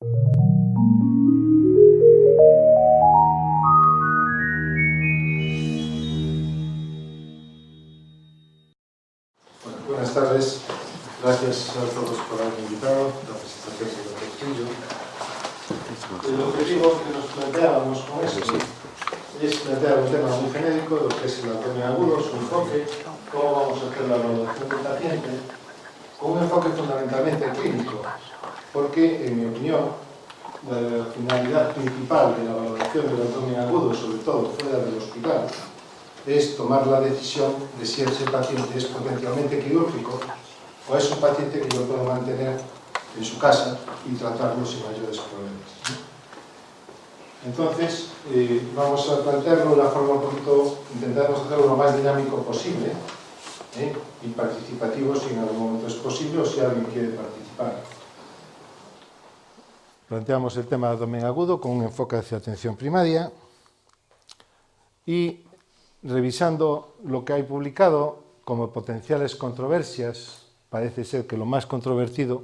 Buenas tardes, gracias a todos por haberme invitado a la presentación del Dr. Trillo. El objetivo que nos planteábamos con esto es plantear un tema muy genérico, lo que es el abdomen agudo, su enfoque, cómo vamos a hacer la evaluación del paciente, con un enfoque fundamentalmente clínico, porque, en mi opinión, la finalidad principal de la valoración del abdomen agudo, sobre todo fuera del hospital, es tomar la decisión de si ese paciente es potencialmente quirúrgico o es un paciente que yo puedo mantener en su casa y tratarlo sin mayores problemas. Entonces, vamos a plantearlo de una forma un poquito, intentamos hacerlo lo más dinámico posible y participativo si en algún momento es posible o si alguien quiere participar. Planteamos el tema del abdomen agudo con un enfoque hacia atención primaria y revisando lo que hay publicado como potenciales controversias, parece ser que lo más controvertido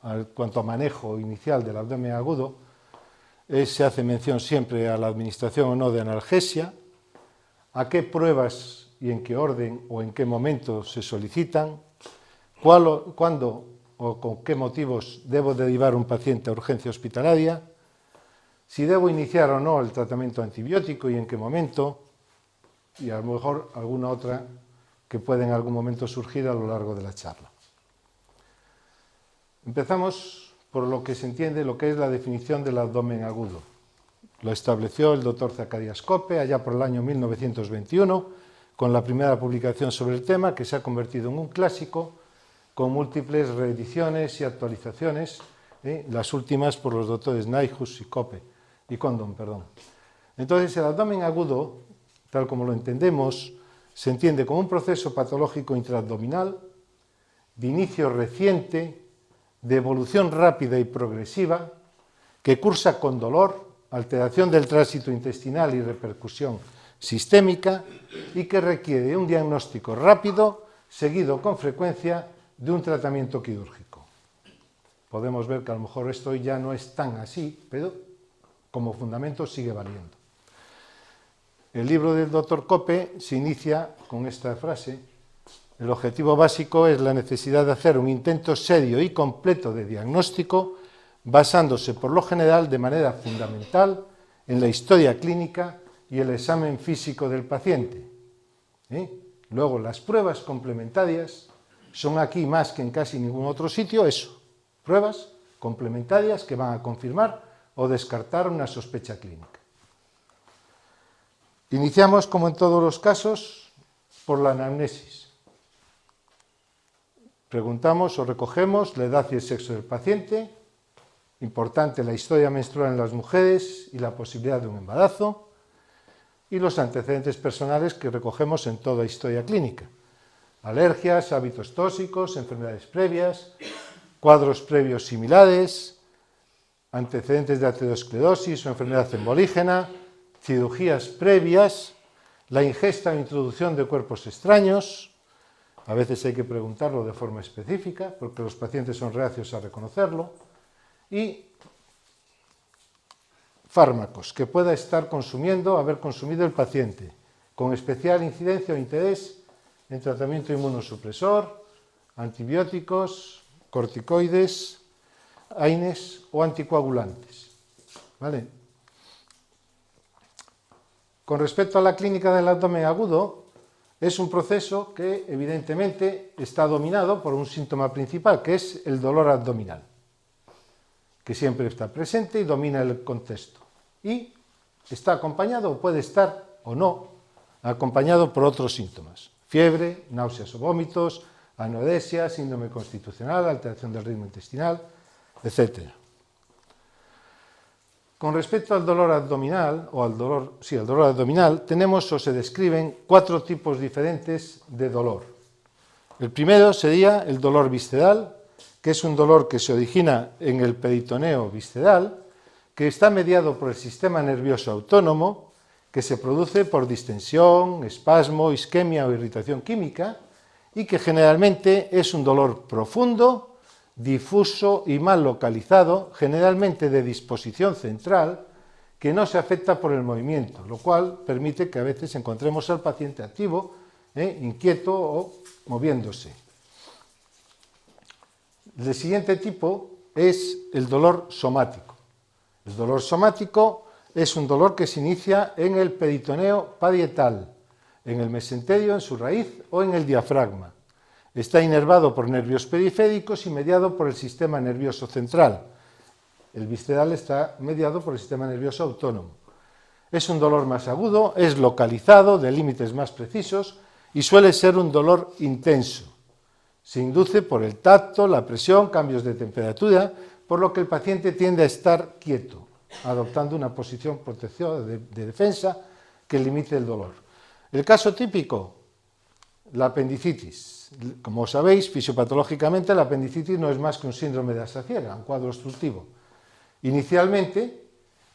en cuanto a manejo inicial del abdomen agudo se hace mención siempre a la administración o no de analgesia, a qué pruebas y en qué orden o en qué momento se solicitan, cuándo o con qué motivos debo derivar un paciente a urgencia hospitalaria, si debo iniciar o no el tratamiento antibiótico y en qué momento, y a lo mejor alguna otra que puede en algún momento surgir a lo largo de la charla. Empezamos por lo que se entiende lo que es la definición del abdomen agudo. Lo estableció el doctor Zacarías Cope allá por el año 1921 con la primera publicación sobre el tema, que se ha convertido en un clásico con múltiples reediciones y actualizaciones, las últimas por los doctores Nyhus y Condon. Entonces, el abdomen agudo, tal como lo entendemos, se entiende como un proceso patológico intraabdominal de inicio reciente, de evolución rápida y progresiva, que cursa con dolor, alteración del tránsito intestinal y repercusión sistémica, y que requiere un diagnóstico rápido, seguido con frecuencia de un tratamiento quirúrgico. Podemos ver que a lo mejor esto ya no es tan así, pero como fundamento sigue valiendo. El libro del Dr. Cope se inicia con esta frase: el objetivo básico es la necesidad de hacer un intento serio y completo de diagnóstico, basándose por lo general de manera fundamental en la historia clínica y el examen físico del paciente. Luego, las pruebas complementarias son aquí más que en casi ningún otro sitio eso, pruebas complementarias que van a confirmar o descartar una sospecha clínica. Iniciamos, como en todos los casos, por la anamnesis. Preguntamos o recogemos la edad y el sexo del paciente, importante la historia menstrual en las mujeres y la posibilidad de un embarazo, y los antecedentes personales que recogemos en toda historia clínica: alergias, hábitos tóxicos, enfermedades previas, cuadros previos similares, antecedentes de aterosclerosis o enfermedad embolígena, cirugías previas, la ingesta o introducción de cuerpos extraños. A veces hay que preguntarlo de forma específica porque los pacientes son reacios a reconocerlo, y fármacos que pueda estar consumiendo, haber consumido el paciente, con especial incidencia o interés en tratamiento inmunosupresor, antibióticos, corticoides, AINES o anticoagulantes. ¿Vale? Con respecto a la clínica del abdomen agudo, es un proceso que evidentemente está dominado por un síntoma principal, que es el dolor abdominal, que siempre está presente y domina el contexto. Y está acompañado, o puede estar o no, acompañado por otros síntomas: fiebre, náuseas o vómitos, anorexia, síndrome constitucional, alteración del ritmo intestinal, etc. Con respecto al dolor abdominal, tenemos o se describen 4 tipos diferentes de dolor. El primero sería el dolor visceral, que es un dolor que se origina en el peritoneo visceral, que está mediado por el sistema nervioso autónomo, que se produce por distensión, espasmo, isquemia o irritación química, y que generalmente es un dolor profundo, difuso y mal localizado, generalmente de disposición central, que no se afecta por el movimiento, lo cual permite que a veces encontremos al paciente activo, inquieto o moviéndose. El siguiente tipo es el dolor somático. El dolor somático es un dolor que se inicia en el peritoneo parietal, en el mesenterio, en su raíz o en el diafragma. Está inervado por nervios periféricos y mediado por el sistema nervioso central. El visceral está mediado por el sistema nervioso autónomo. Es un dolor más agudo, es localizado, de límites más precisos y suele ser un dolor intenso. Se induce por el tacto, la presión, cambios de temperatura, por lo que el paciente tiende a estar quieto, adoptando una posición protección de defensa que limite el dolor. El caso típico, la apendicitis. Como sabéis, fisiopatológicamente la apendicitis no es más que un síndrome de asa ciega, un cuadro obstructivo. Inicialmente,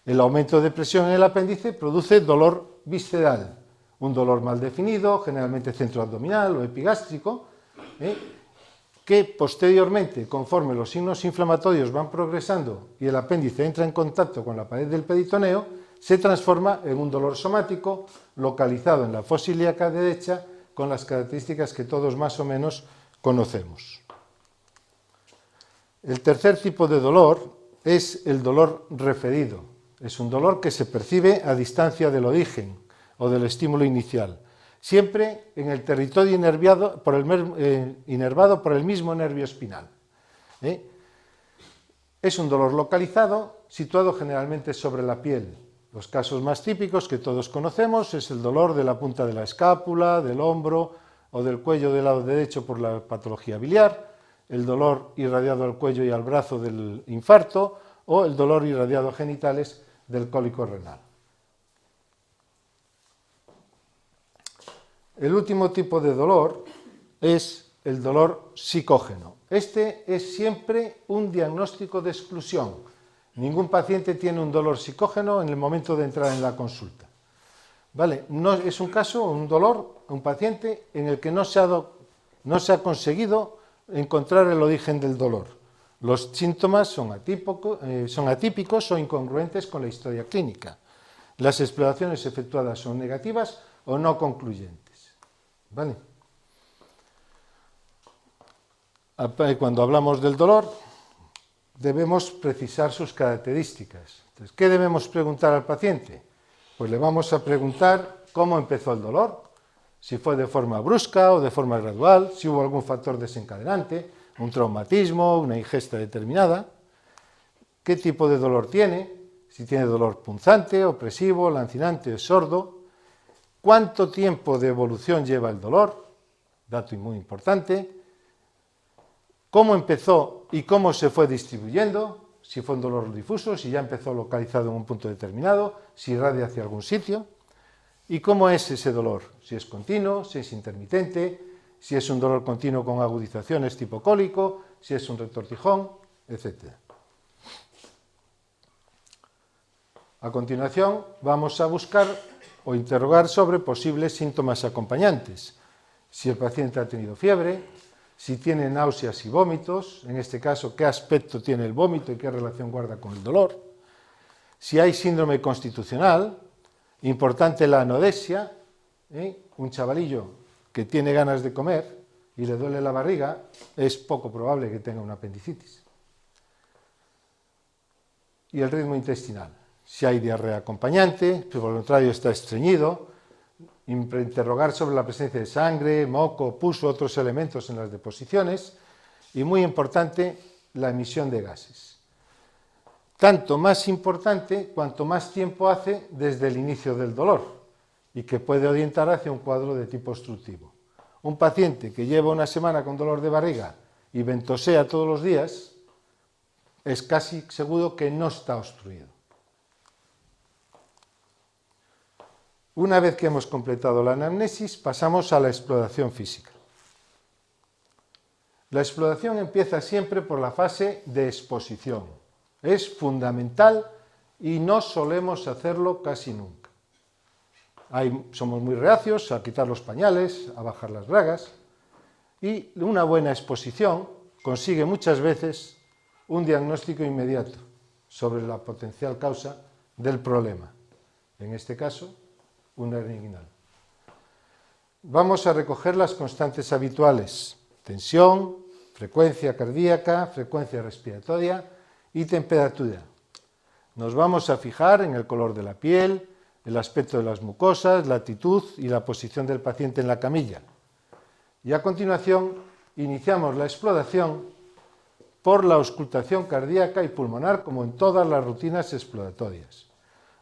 el aumento de presión en el apéndice produce dolor visceral, un dolor mal definido, generalmente centroabdominal o epigástrico, que posteriormente, conforme los signos inflamatorios van progresando y el apéndice entra en contacto con la pared del peritoneo, se transforma en un dolor somático localizado en la fosa ilíaca derecha con las características que todos más o menos conocemos. El tercer tipo de dolor es el dolor referido. Es un dolor que se percibe a distancia del origen o del estímulo inicial, siempre en el territorio inervado por el mismo nervio espinal. Es un dolor localizado, situado generalmente sobre la piel. Los casos más típicos que todos conocemos es el dolor de la punta de la escápula, del hombro o del cuello del lado derecho por la patología biliar, el dolor irradiado al cuello y al brazo del infarto o el dolor irradiado a genitales del cólico renal. El último tipo de dolor es el dolor psicógeno. Este es siempre un diagnóstico de exclusión. Ningún paciente tiene un dolor psicógeno en el momento de entrar en la consulta. ¿Vale? No, es un caso, un dolor, un paciente en el que no se ha conseguido encontrar el origen del dolor. Los síntomas son atípicos o incongruentes con la historia clínica. Las exploraciones efectuadas son negativas o no concluyentes. ¿Vale? Cuando hablamos del dolor, debemos precisar sus características. Entonces, ¿qué debemos preguntar al paciente? Pues le vamos a preguntar cómo empezó el dolor, si fue de forma brusca o de forma gradual, si hubo algún factor desencadenante, un traumatismo, una ingesta determinada, qué tipo de dolor tiene, si tiene dolor punzante, opresivo, lancinante o sordo, cuánto tiempo de evolución lleva el dolor, dato muy importante, cómo empezó y cómo se fue distribuyendo, si fue un dolor difuso, si ya empezó localizado en un punto determinado, si irradia hacia algún sitio, y cómo es ese dolor, si es continuo, si es intermitente, si es un dolor continuo con agudizaciones tipo cólico, si es un retortijón, etc. A continuación vamos a buscar o interrogar sobre posibles síntomas acompañantes, si el paciente ha tenido fiebre, si tiene náuseas y vómitos, en este caso, qué aspecto tiene el vómito y qué relación guarda con el dolor, si hay síndrome constitucional, importante la anorexia, un chavalillo que tiene ganas de comer y le duele la barriga, es poco probable que tenga una apendicitis. Y el ritmo intestinal, si hay diarrea acompañante, si por lo contrario está estreñido, interrogar sobre la presencia de sangre, moco, pus u otros elementos en las deposiciones y, muy importante, la emisión de gases. Tanto más importante cuanto más tiempo hace desde el inicio del dolor y que puede orientar hacia un cuadro de tipo obstructivo. Un paciente que lleva una semana con dolor de barriga y ventosea todos los días es casi seguro que no está obstruido. Una vez que hemos completado la anamnesis, pasamos a la exploración física. La exploración empieza siempre por la fase de exposición. Es fundamental y no solemos hacerlo casi nunca. Somos muy reacios a quitar los pañales, a bajar las bragas, y una buena exposición consigue muchas veces un diagnóstico inmediato sobre la potencial causa del problema. En este caso, una hernia inguinal. Vamos a recoger las constantes habituales: tensión, frecuencia cardíaca, frecuencia respiratoria y temperatura. Nos vamos a fijar en el color de la piel, el aspecto de las mucosas, la actitud y la posición del paciente en la camilla. Y a continuación iniciamos la exploración por la auscultación cardíaca y pulmonar, como en todas las rutinas exploratorias.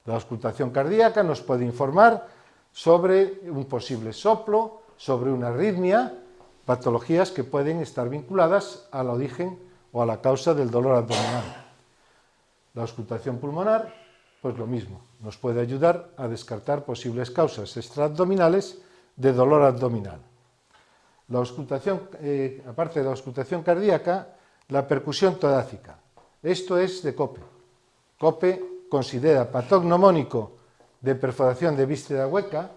La auscultación cardíaca nos puede informar sobre un posible soplo, sobre una arritmia, patologías que pueden estar vinculadas al origen o a la causa del dolor abdominal. La auscultación pulmonar, pues lo mismo, nos puede ayudar a descartar posibles causas extraabdominales de dolor abdominal. La auscultación, aparte de la auscultación cardíaca, la percusión torácica. Esto es de Cope. Cope considera patognomónico de perforación de víscera hueca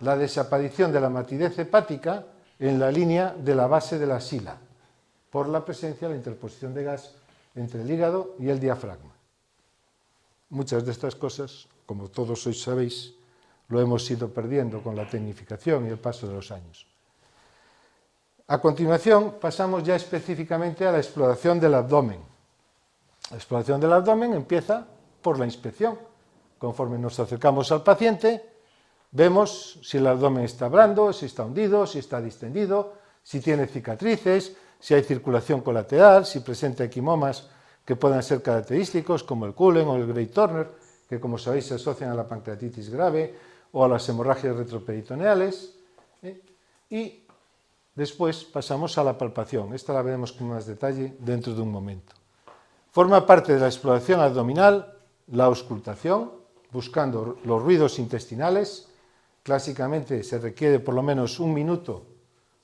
la desaparición de la matidez hepática en la línea de la base de la axila, por la presencia de la interposición de gas entre el hígado y el diafragma. Muchas de estas cosas, como todos hoy sabéis, lo hemos ido perdiendo con la tecnificación y el paso de los años. A continuación, pasamos ya específicamente a la exploración del abdomen. La exploración del abdomen empieza por la inspección. Conforme nos acercamos al paciente, vemos si el abdomen está blando, si está hundido, si está distendido, si tiene cicatrices, si hay circulación colateral, si presenta equimomas que puedan ser característicos, como el Cullen o el Gray Turner, que como sabéis se asocian a la pancreatitis grave o a las hemorragias retroperitoneales. Y después pasamos a la palpación. Esta la veremos con más detalle dentro de un momento. Forma parte de la exploración abdominal la auscultación, buscando los ruidos intestinales. Clásicamente se requiere por lo menos 1 minuto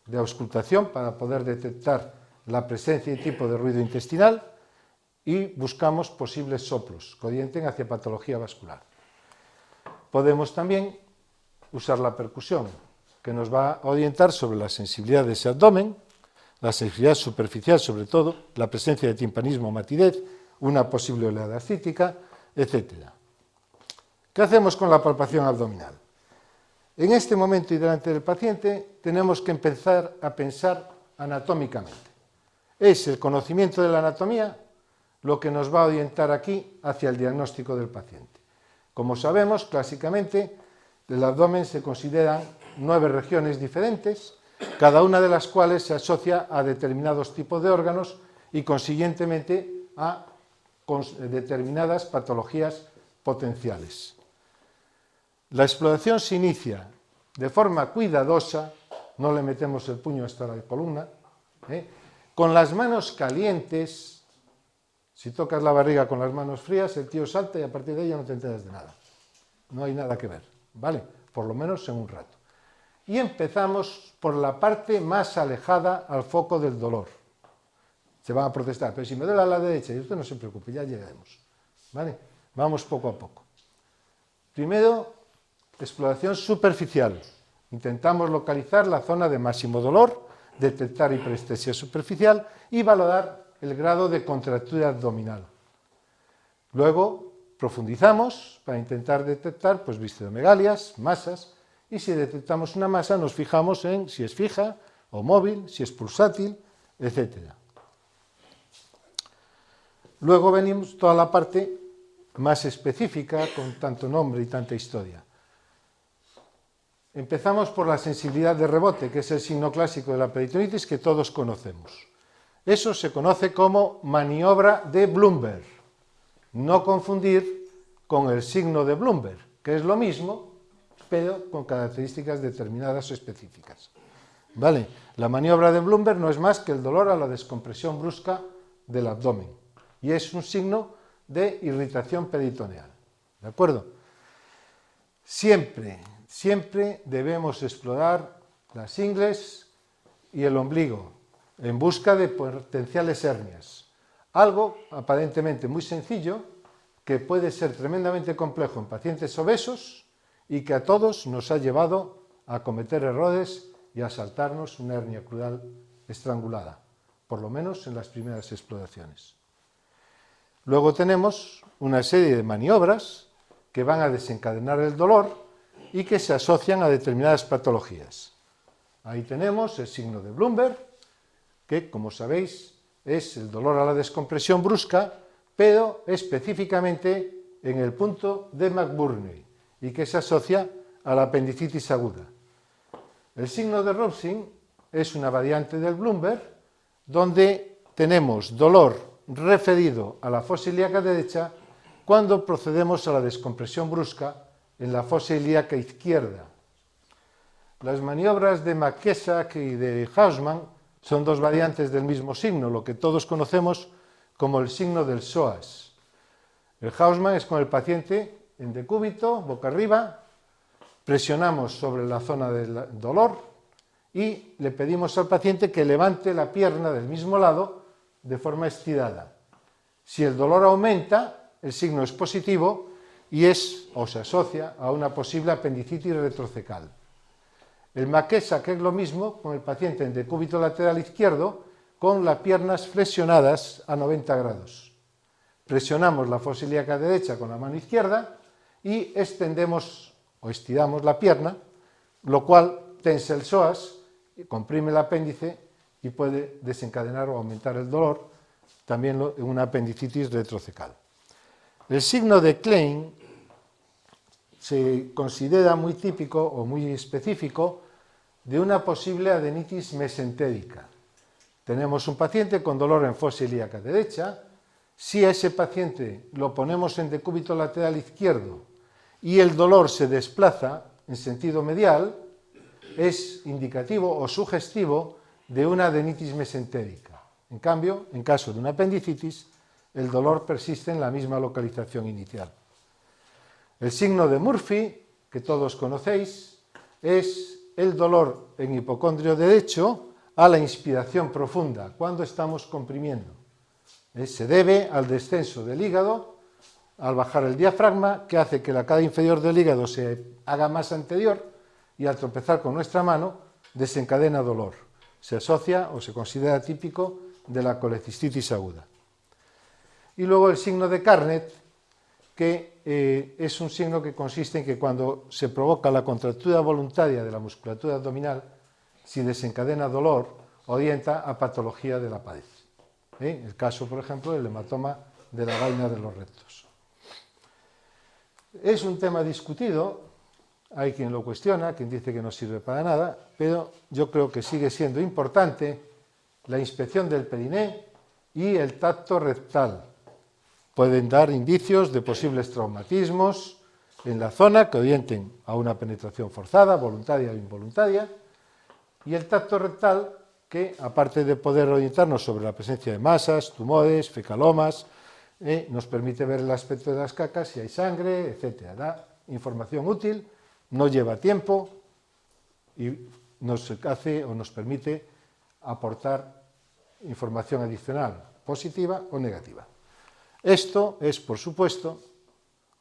de auscultación para poder detectar la presencia y tipo de ruido intestinal, y buscamos posibles soplos que orienten hacia patología vascular. Podemos también usar la percusión, que nos va a orientar sobre la sensibilidad de ese abdomen, la sensibilidad superficial sobre todo, la presencia de timpanismo o matidez, una posible oleada ascítica, etc. ¿Qué hacemos con la palpación abdominal? En este momento y delante del paciente tenemos que empezar a pensar anatómicamente. Es el conocimiento de la anatomía lo que nos va a orientar aquí hacia el diagnóstico del paciente. Como sabemos, clásicamente, del abdomen se consideran 9 regiones diferentes, cada una de las cuales se asocia a determinados tipos de órganos y, consiguientemente, a determinadas patologías potenciales. La exploración se inicia de forma cuidadosa, no le metemos el puño hasta la columna, con las manos calientes. Si tocas la barriga con las manos frías, el tío salta y a partir de ahí ya no te enteras de nada. No hay nada que ver, ¿vale? Por lo menos en un rato. Y empezamos por la parte más alejada al foco del dolor. Se van a protestar, pero si me duele a la derecha, y usted no se preocupe, ya llegaremos, ¿vale? Vamos poco a poco. Primero, exploración superficial. Intentamos localizar la zona de máximo dolor, detectar hiperestesia superficial y valorar el grado de contractura abdominal. Luego profundizamos para intentar detectar visceromegalias, masas, y si detectamos una masa nos fijamos en si es fija o móvil, si es pulsátil, etc. Luego venimos toda la parte más específica, con tanto nombre y tanta historia. Empezamos por la sensibilidad de rebote, que es el signo clásico de la peritonitis que todos conocemos. Eso se conoce como maniobra de Blumberg. No confundir con el signo de Blumberg, que es lo mismo, pero con características determinadas o específicas. ¿Vale? La maniobra de Blumberg no es más que el dolor a la descompresión brusca del abdomen. Y es un signo de irritación peritoneal. ¿De acuerdo? Siempre debemos explorar las ingles y el ombligo en busca de potenciales hernias. Algo aparentemente muy sencillo, que puede ser tremendamente complejo en pacientes obesos y que a todos nos ha llevado a cometer errores y a saltarnos una hernia crudal estrangulada. por lo menos en las primeras exploraciones. Luego tenemos una serie de maniobras que van a desencadenar el dolor y que se asocian a determinadas patologías. Ahí tenemos el signo de Blumberg, que, como sabéis, es el dolor a la descompresión brusca, pero específicamente en el punto de McBurney, y que se asocia a la apendicitis aguda. El signo de Robson es una variante del Blumberg, donde tenemos dolor referido a la fosa ilíaca derecha cuando procedemos a la descompresión brusca en la fosa ilíaca izquierda. Las maniobras de McKessock y de Hausmann son dos variantes del mismo signo, lo que todos conocemos como el signo del psoas. El Hausmann es con el paciente en decúbito, boca arriba, presionamos sobre la zona del dolor y le pedimos al paciente que levante la pierna del mismo lado de forma estirada. Si el dolor aumenta, el signo es positivo y se asocia a una posible apendicitis retrocecal. El McKessock es lo mismo con el paciente en decúbito lateral izquierdo con las piernas flexionadas a 90 grados. Presionamos la fosa ilíaca derecha con la mano izquierda y extendemos o estiramos la pierna, lo cual tensa el psoas, comprime el apéndice y puede desencadenar o aumentar el dolor, también en una apendicitis retrocecal. El signo de Klein se considera muy típico o muy específico de una posible adenitis mesentérica. Tenemos un paciente con dolor en fosa ilíaca derecha. Si a ese paciente lo ponemos en decúbito lateral izquierdo y el dolor se desplaza en sentido medial, es indicativo o sugestivo de una adenitis mesentérica. En cambio, en caso de una apendicitis, el dolor persiste en la misma localización inicial. El signo de Murphy, que todos conocéis, es el dolor en hipocondrio derecho a la inspiración profunda, cuando estamos comprimiendo. Se debe al descenso del hígado, al bajar el diafragma, que hace que la cara inferior del hígado se haga más anterior y al tropezar con nuestra mano desencadena dolor. Se asocia o se considera típico de la colecistitis aguda. Y luego el signo de Carnet, que es un signo que consiste en que cuando se provoca la contractura voluntaria de la musculatura abdominal, si desencadena dolor, orienta a patología de la pared. El caso, por ejemplo, del hematoma de la vaina de los rectos. Es un tema discutido, hay quien lo cuestiona, quien dice que no sirve para nada, pero yo creo que sigue siendo importante la inspección del periné y el tacto rectal. Pueden dar indicios de posibles traumatismos en la zona que orienten a una penetración forzada, voluntaria o involuntaria, y el tacto rectal que, aparte de poder orientarnos sobre la presencia de masas, tumores, fecalomas, nos permite ver el aspecto de las cacas, si hay sangre, etc. Da información útil, no lleva tiempo y nos hace o nos permite aportar información adicional, positiva o negativa. Esto es, por supuesto,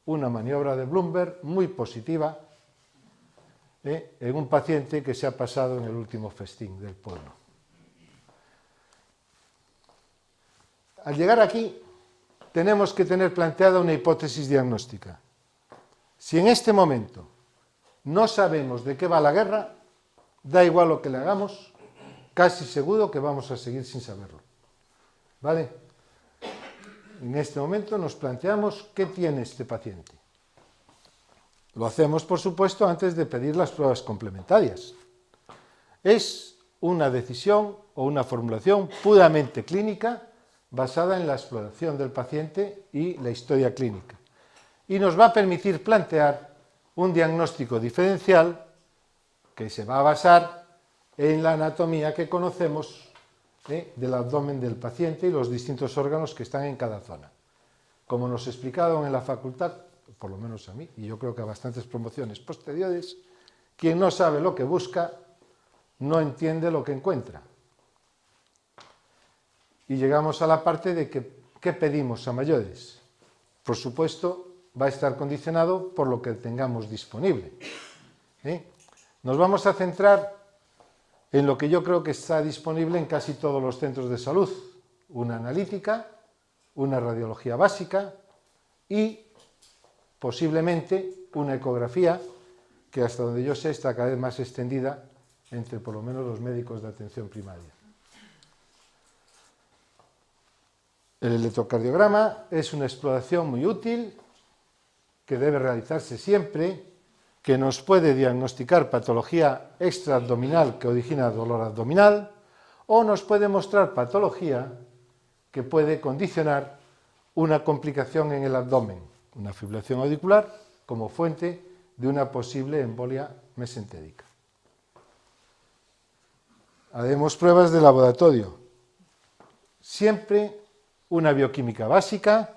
una maniobra de Blumberg muy positiva en un paciente que se ha pasado en el último festín del pueblo. Al llegar aquí, tenemos que tener planteada una hipótesis diagnóstica. Si en este momento no sabemos de qué va la guerra, da igual lo que le hagamos, casi seguro que vamos a seguir sin saberlo. ¿Vale? En este momento nos planteamos qué tiene este paciente. Lo hacemos, por supuesto, antes de pedir las pruebas complementarias. Es una decisión o una formulación puramente clínica basada en la exploración del paciente y la historia clínica. Y nos va a permitir plantear un diagnóstico diferencial que se va a basar en la anatomía que conocemos del abdomen del paciente y los distintos órganos que están en cada zona. Como nos explicaron en la facultad, por lo menos a mí, y yo creo que a bastantes promociones posteriores, quien no sabe lo que busca, no entiende lo que encuentra. Y llegamos a la parte de qué pedimos a mayores. Por supuesto, va a estar condicionado por lo que tengamos disponible. Nos vamos a centrar en lo que yo creo que está disponible en casi todos los centros de salud: una analítica, una radiología básica y posiblemente una ecografía, que hasta donde yo sé está cada vez más extendida entre por lo menos los médicos de atención primaria. El electrocardiograma es una exploración muy útil que debe realizarse siempre, que nos puede diagnosticar patología extraabdominal que origina dolor abdominal, o nos puede mostrar patología que puede condicionar una complicación en el abdomen, una fibrilación auricular, como fuente de una posible embolia mesentérica. Haremos pruebas de laboratorio. Siempre una bioquímica básica,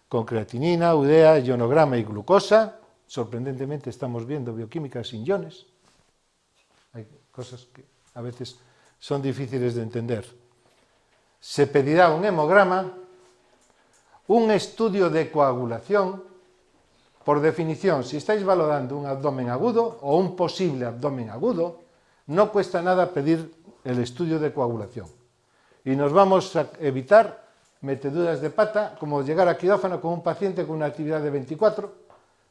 con creatinina, urea, ionograma y glucosa. Sorprendentemente estamos viendo bioquímica sin iones. Hay cosas que a veces son difíciles de entender. Se pedirá un hemograma, un estudio de coagulación. Por definición, si estáis valorando un abdomen agudo o un posible abdomen agudo, no cuesta nada pedir el estudio de coagulación. Y nos vamos a evitar meteduras de pata, como llegar a quirófano con un paciente con una actividad de 24,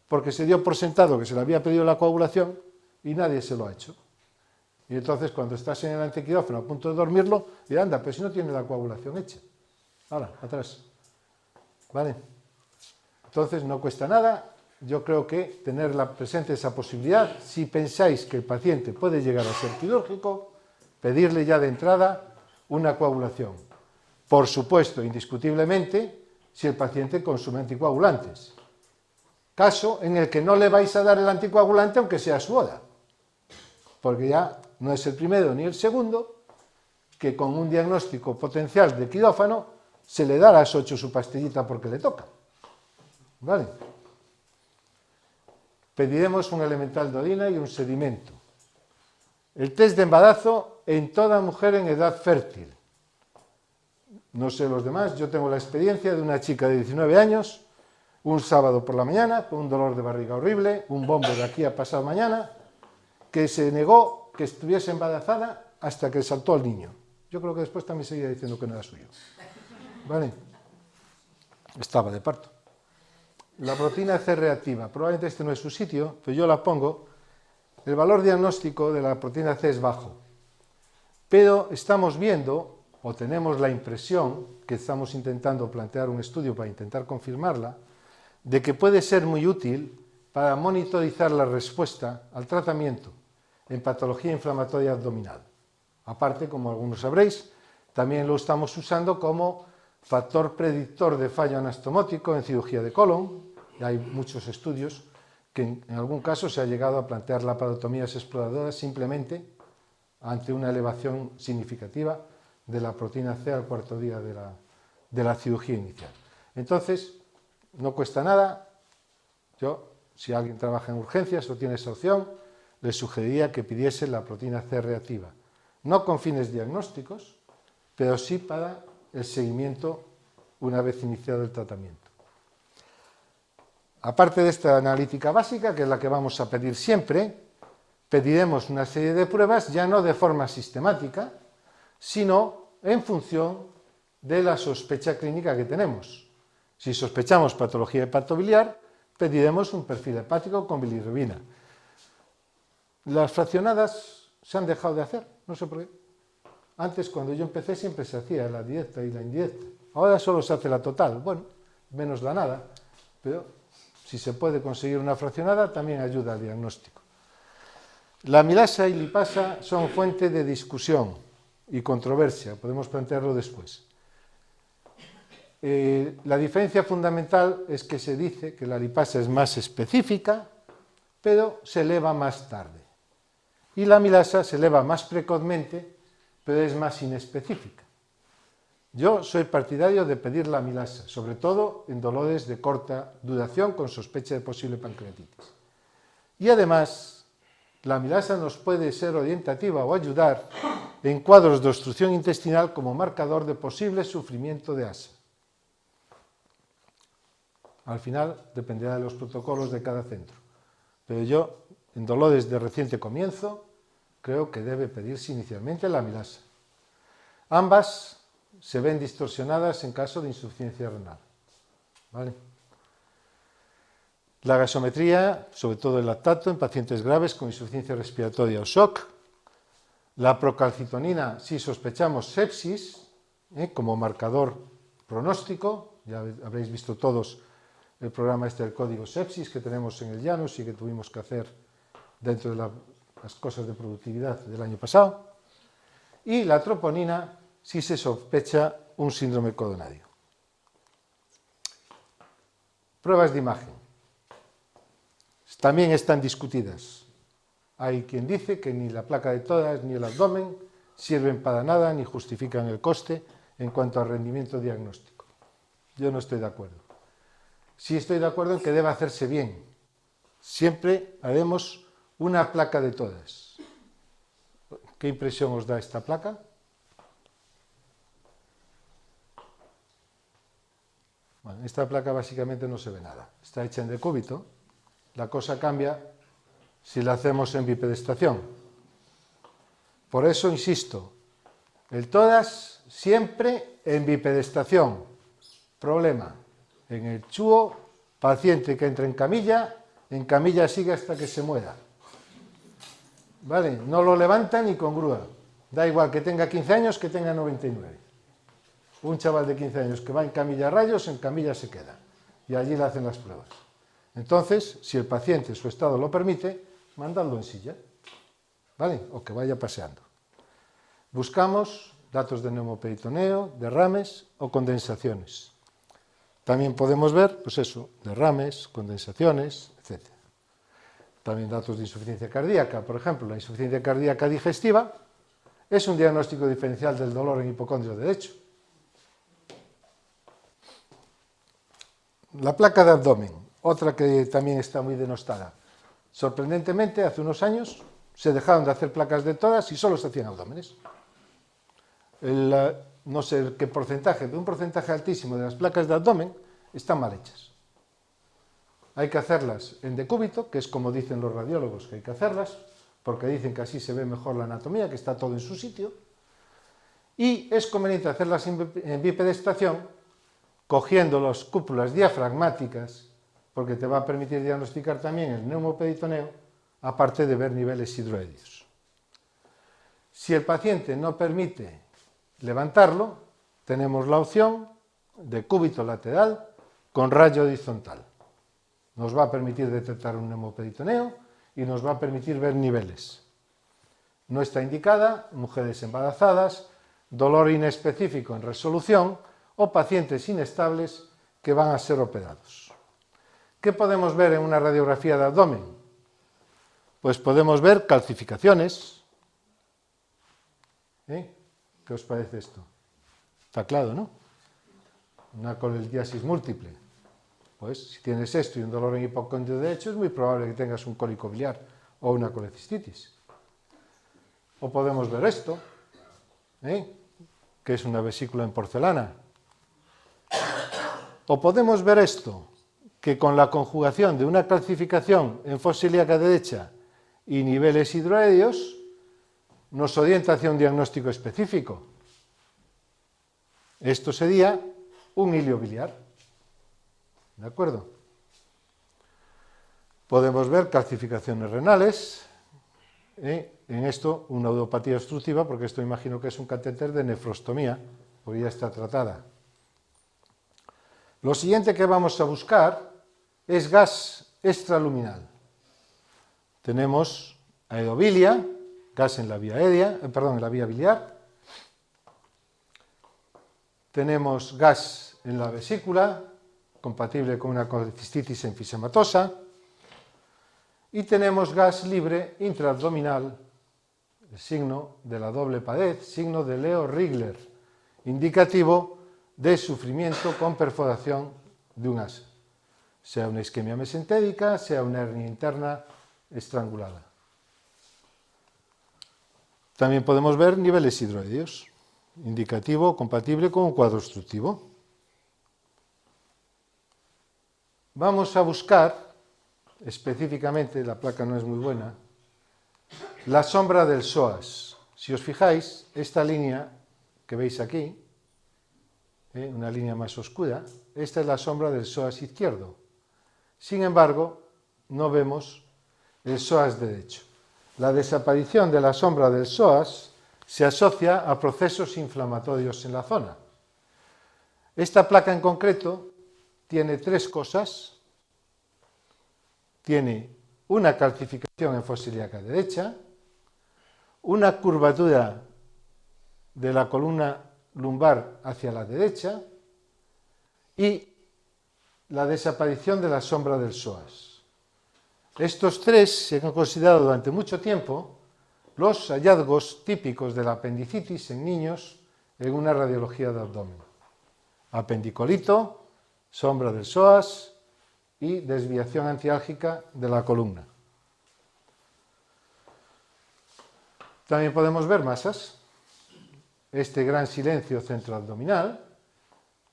porque se dio por sentado que se le había pedido la coagulación y nadie se lo ha hecho. Y entonces, cuando estás en el antequirófano a punto de dormirlo, dirá, anda, pero si no tiene la coagulación hecha. Ahora, atrás. ¿Vale? Entonces, no cuesta nada. Yo creo que tener presente esa posibilidad, si pensáis que el paciente puede llegar a ser quirúrgico, pedirle ya de entrada una coagulación. Por supuesto, indiscutiblemente, si el paciente consume anticoagulantes. Caso en el que no le vais a dar el anticoagulante aunque sea su hora. Porque ya no es el primero ni el segundo que con un diagnóstico potencial de quirófano se le da a las 8 su pastillita porque le toca. ¿Vale? Pediremos un elemental de orina y un sedimento. El test de embarazo en toda mujer en edad fértil. No sé los demás, yo tengo la experiencia de una chica de 19 años, un sábado por la mañana, con un dolor de barriga horrible, un bombo de aquí a pasado mañana, que se negó que estuviese embarazada hasta que saltó al niño. Yo creo que después también seguía diciendo que no era suyo. ¿Vale? Estaba de parto. La proteína C reactiva, probablemente este no es su sitio, pero yo la pongo. El valor diagnóstico de la proteína C es bajo, pero estamos viendo, o tenemos la impresión, que estamos intentando plantear un estudio para intentar confirmarla, de que puede ser muy útil para monitorizar la respuesta al tratamiento en patología inflamatoria abdominal. Aparte, como algunos sabréis, también lo estamos usando como factor predictor de fallo anastomótico en cirugía de colon. Y hay muchos estudios que en algún caso se ha llegado a plantear laparotomías exploradoras simplemente ante una elevación significativa de la proteína C al cuarto día de la cirugía inicial. Entonces, no cuesta nada. Yo, si alguien trabaja en urgencias o tiene esa opción, le sugeriría que pidiese la proteína C reactiva. No con fines diagnósticos, pero sí para el seguimiento una vez iniciado el tratamiento. Aparte de esta analítica básica, que es la que vamos a pedir siempre, pediremos una serie de pruebas, ya no de forma sistemática, sino en función de la sospecha clínica que tenemos. Si sospechamos patología hepatobiliar, pediremos un perfil hepático con bilirrubina. Las fraccionadas se han dejado de hacer, no sé por qué. Antes, cuando yo empecé, siempre se hacía la directa y la indirecta. Ahora solo se hace la total, bueno, menos la nada, pero si se puede conseguir una fraccionada, también ayuda al diagnóstico. La amilasa y lipasa son fuente de discusión y controversia, podemos plantearlo después. La diferencia fundamental es que se dice que la lipasa es más específica, pero se eleva más tarde. Y la amilasa se eleva más precozmente, pero es más inespecífica. Yo soy partidario de pedir la amilasa, sobre todo en dolores de corta duración con sospecha de posible pancreatitis. Y además, la amilasa nos puede ser orientativa o ayudar en cuadros de obstrucción intestinal como marcador de posible sufrimiento de asa. Al final dependerá de los protocolos de cada centro. Pero yo, en dolores de reciente comienzo, creo que debe pedirse inicialmente la amilasa. Ambas se ven distorsionadas en caso de insuficiencia renal. ¿Vale? La gasometría, sobre todo el lactato, en pacientes graves con insuficiencia respiratoria o shock. La procalcitonina, si sospechamos sepsis, como marcador pronóstico. Ya habréis visto todos el programa del código sepsis que tenemos en el Janus y que tuvimos que hacer dentro de las cosas de productividad del año pasado. Y la troponina, si se sospecha un síndrome coronario. Pruebas de imagen. También están discutidas. Hay quien dice que ni la placa de tórax ni el abdomen sirven para nada ni justifican el coste en cuanto al rendimiento diagnóstico. Yo no estoy de acuerdo. Sí estoy de acuerdo en que debe hacerse bien. Siempre haremos una placa de tórax. ¿Qué impresión os da esta placa? Bueno, esta placa básicamente no se ve nada. Está hecha en decúbito. La cosa cambia si la hacemos en bipedestación. Por eso insisto, el tórax siempre en bipedestación. Problema, en el chuo, paciente que entra en camilla sigue hasta que se muera. ¿Vale? No lo levanta ni con grúa. Da igual que tenga 15 años que tenga 99. Un chaval de 15 años que va en camilla a rayos, en camilla se queda. Y allí le hacen las pruebas. Entonces, si el paciente, su estado lo permite, mandadlo en silla, ¿vale? O que vaya paseando. Buscamos datos de neumoperitoneo, derrames o condensaciones. También podemos ver, pues eso, derrames, condensaciones, etc. También datos de insuficiencia cardíaca. Por ejemplo, la insuficiencia cardíaca digestiva es un diagnóstico diferencial del dolor en hipocondrio derecho. La placa de abdomen, otra que también está muy denostada. Sorprendentemente, hace unos años se dejaron de hacer placas de tórax y solo se hacían abdómenes. No sé qué porcentaje, pero un porcentaje altísimo de las placas de abdomen están mal hechas. Hay que hacerlas en decúbito, que es como dicen los radiólogos que hay que hacerlas, porque dicen que así se ve mejor la anatomía, que está todo en su sitio. Y es conveniente hacerlas en bipedestación, cogiendo las cúpulas diafragmáticas, porque te va a permitir diagnosticar también el neumoperitoneo, aparte de ver niveles hidroedios. Si el paciente no permite levantarlo, tenemos la opción de cúbito lateral con rayo horizontal. Nos va a permitir detectar un neumoperitoneo y nos va a permitir ver niveles. No está indicada en mujeres embarazadas, dolor inespecífico en resolución o pacientes inestables que van a ser operados. ¿Qué podemos ver en una radiografía de abdomen? Pues podemos ver calcificaciones. ¿Qué os parece esto? Está claro, ¿no? Una colelitiasis múltiple. Pues si tienes esto y un dolor en hipocondrio derecho, es muy probable que tengas un cólico biliar o una colecistitis. O podemos ver esto, que es una vesícula en porcelana. O podemos ver esto, que con la conjugación de una calcificación en fosa ilíaca derecha y niveles hidroedios, nos orienta hacia un diagnóstico específico. Esto sería un hilio biliar. ¿De acuerdo? Podemos ver calcificaciones renales. En esto, una udopatía obstructiva, porque esto imagino que es un catéter de nefrostomía, porque ya está tratada. Lo siguiente que vamos a buscar es gas extraluminal. Tenemos aerobilia, gas en la vía aérea, en la vía biliar. Tenemos gas en la vesícula, compatible con una colecistitis enfisematosa. Y tenemos gas libre intraabdominal, el signo de la doble pared, signo de Leo-Rigler, indicativo de sufrimiento con perforación de un asa, sea una isquemia mesentérica, sea una hernia interna estrangulada. También podemos ver niveles hidroedios, indicativo compatible con un cuadro obstructivo. Vamos a buscar, específicamente, la placa no es muy buena, La sombra del psoas. Si os fijáis, esta línea que veis aquí, una línea más oscura, esta es la sombra del psoas izquierdo. Sin embargo, no vemos el psoas derecho. La desaparición de la sombra del psoas se asocia a procesos inflamatorios en la zona. Esta placa en concreto tiene tres cosas. Tiene una calcificación en fosa ilíaca derecha, una curvatura de la columna lumbar hacia la derecha y la desaparición de la sombra del psoas. Estos tres se han considerado durante mucho tiempo los hallazgos típicos de la apendicitis en niños en una radiología de abdomen. Apendicolito, sombra del psoas y desviación antiálgica de la columna. También podemos ver masas. Este gran silencio centroabdominal,